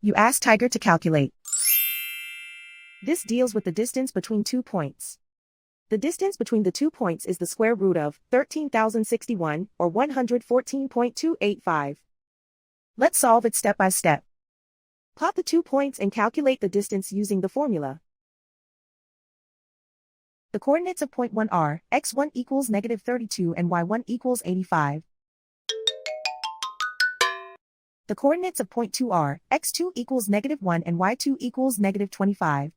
You ask Tiger to calculate. This deals with the distance between 2 points. The distance between the 2 points is the square root of 13,061, or 114.285. Let's solve it step by step. Plot the 2 points and calculate the distance using the formula. The coordinates of point 1 are x1 equals -32 and y1 equals 85. The coordinates of point 2 are x2 equals -1 and y2 equals -25.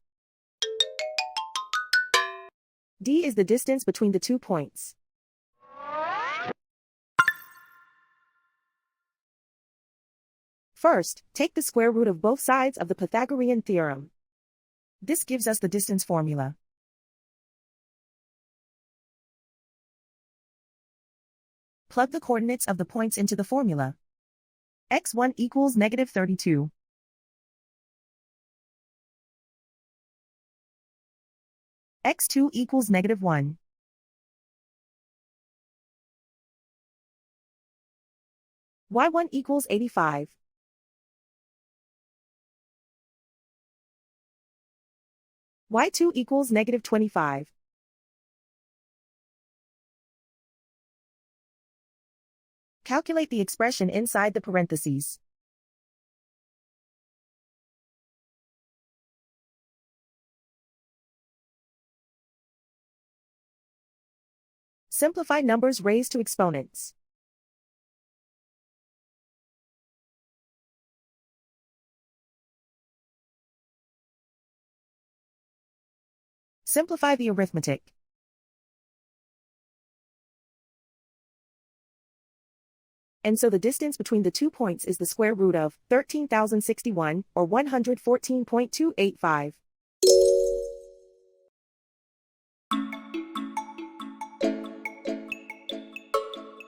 D is the distance between the 2 points. First, take the square root of both sides of the Pythagorean theorem. This gives us the distance formula. Plug the coordinates of the points into the formula. x1 equals -32. x2 equals -1. y1 equals 85. y2 equals -25. Calculate the expression inside the parentheses. Simplify numbers raised to exponents. Simplify the arithmetic. And so the distance between the 2 points is the square root of 13,061, or 114.285.